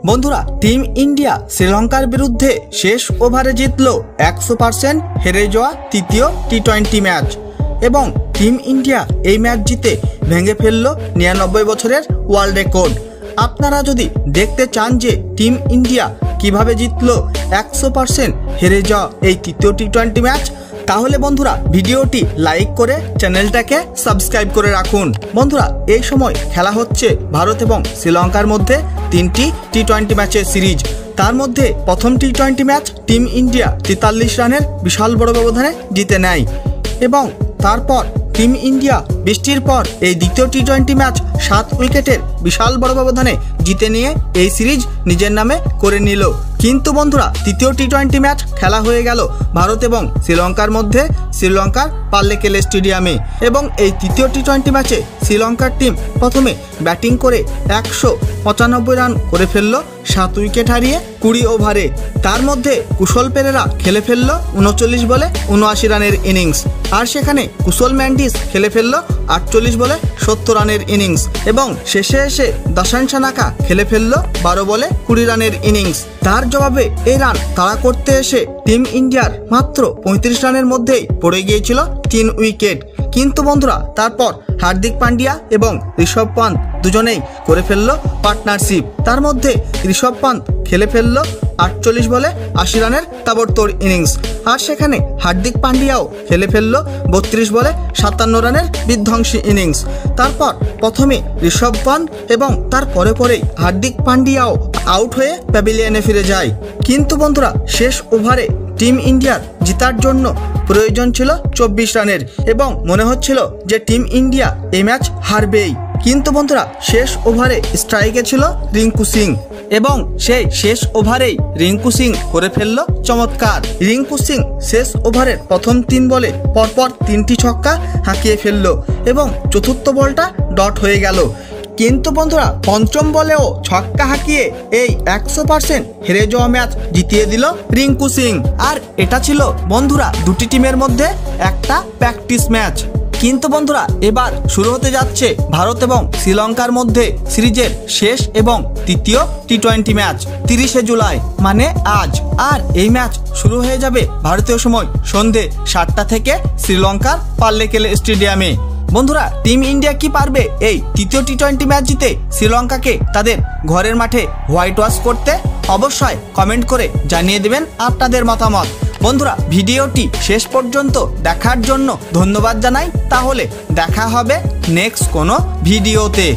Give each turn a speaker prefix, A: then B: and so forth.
A: বন্ধুরা, team India শ্রীলঙ্কার বিরুদ্ধে শেষ ওভারে জিতল 100% হেরে যাওয়া তৃতীয় টি-20 ম্যাচ এবং টিম ইন্ডিয়া এই ম্যাচ জিতে ভেঙে ফেলল 99 বছরের ওয়ার্ল্ড রেকর্ড। আপনারা যদি দেখতে চান যে টিম ইন্ডিয়া কিভাবে জিতল 100% হেরে যাওয়া এই তৃতীয় টি-20 ম্যাচ, তাহলে বন্ধুরা ভিডিওটি লাইক করে চ্যানেলটাকে সাবস্ক্রাইব করে রাখুন। বন্ধুরা, এই সময় খেলা হচ্ছে ভারত এবং শ্রীলঙ্কার মধ্যে 3টি টি-20 ম্যাচের সিরিজ। তার মধ্যে প্রথম টি-20 ম্যাচ টিম ইন্ডিয়া 43 রানের বিশাল বড় ব্যবধানে জিতে নেয় এবং তারপর টিম ইন্ডিয়া বৃষ্টির পর এই দ্বিতীয় টি-20 ম্যাচ 7 উইকেটের বিশাল বড় ব্যবধানে জিতে নিয়ে এই সিরিজ নিজের নামে করে নিল। কিন্তু বন্ধুরা, তৃতীয় টি-20 ম্যাচ খেলা হয়ে গেল ভারত এবং শ্রীলঙ্কার মধ্যে শ্রীলঙ্কার পাল্লেকেলে স্টেডিয়ামে এবং এই তৃতীয় টি-20 ম্যাচে শ্রীলঙ্কার টিম প্রথমে ব্যাটিং করে 195 রান করে ফেলল 7 উইকেট হারিয়ে 20 ওভারে। তার মধ্যে কুশল পেরেরা খেলে ফেলল 39 বলে 79 রানের ইনিংস, আর সেখানে কুশল ম্যান্ডিস খেলে ফেলল 48 বলে 70 রানের ইনিংস এবং শেষে এসে দাসান সানাকা খেলে ফেলল 12 বলে 20 রানের ইনিংস। তার জবাবে এই রান তাড়া করতে এসে টিম ইন্ডিয়ার মাত্র 35 রানের মধ্যেই পড়ে গিয়েছিল 3 উইকেট। কিন্তু বন্ধুরা, তারপর হার্দিক পান্ডিয়া এবং ঋষভ পান্ত দুজনেই করে ফেলল পার্টনারশিপ। তার মধ্যে ঋষভ পান্ত খেলে ফেলল 48 বলে 80 রানের তাবড়তোড় ইনিংস, আর সেখানে হার্দিক পান্ডিয়াও খেলে ফেলল 32 বলে 57 রানের বিধ্বংসী ইনিংস। তারপর প্রথমে ঋষভ পান্ত এবং তার পরেই হার্দিক পান্ডিয়াও আউট হয়ে প্যাভিলিয়নে ফিরে যায়। কিন্তু বন্ধুরা, শেষ ওভারে টিম ইন্ডিয়ার জিতার জন্য প্রয়োজন ছিল 24 রানের এবং মনে হচ্ছিল যে টিম ইন্ডিয়া এই ম্যাচ হারবেই। কিন্তু বন্ধুরা, শেষ ওভারে স্ট্রাইকে ছিল রিঙ্কু সিং এবং সেই শেষ ওভারেই রিঙ্কু সিং করে ফেলল চমৎকার। রিঙ্কু সিং শেষ ওভারের প্রথম 3 বলে পরপর 3টি ছক্কা হাঁকিয়ে ফেলল এবং চতুর্থ বলটা ডট হয়ে গেল। কিন্তু বন্ধুরা, পঞ্চম বলেও ছক্কা হাঁকিয়ে এই 100% হেরে যাওয়া ম্যাচ জিতিয়ে দিল রিঙ্কু সিং। আর এটা ছিল বন্ধুরা দুটি টিমের মধ্যে একটা প্র্যাকটিস ম্যাচ। কিন্তু বন্ধুরা, এবার শুরু হতে যাচ্ছে ভারত এবং শ্রীলঙ্কার মধ্যে সিরিজের শেষ এবং তৃতীয় টি-20 ম্যাচ 30শে জুলাই মানে আজ। আর এই ম্যাচ শুরু হয়ে যাবে ভারতীয় সময় সন্ধে 7টা থেকে শ্রীলঙ্কার পাল্লেকেলে স্টেডিয়ামে। বন্ধুরা, টিম ইন্ডিয়া কি পারবে এই তৃতীয় টি-20 ম্যাচ জিতে শ্রীলঙ্কাকে তাদের ঘরের মাঠে হোয়াইট ওয়াশ করতে? অবশ্যই কমেন্ট করে জানিয়ে দেবেন আপনাদের মতামত। বন্ধুরা, ভিডিওটি শেষ পর্যন্ত দেখার জন্য ধন্যবাদ জানাই। তাহলে দেখা হবে নেক্সট কোনো ভিডিওতে।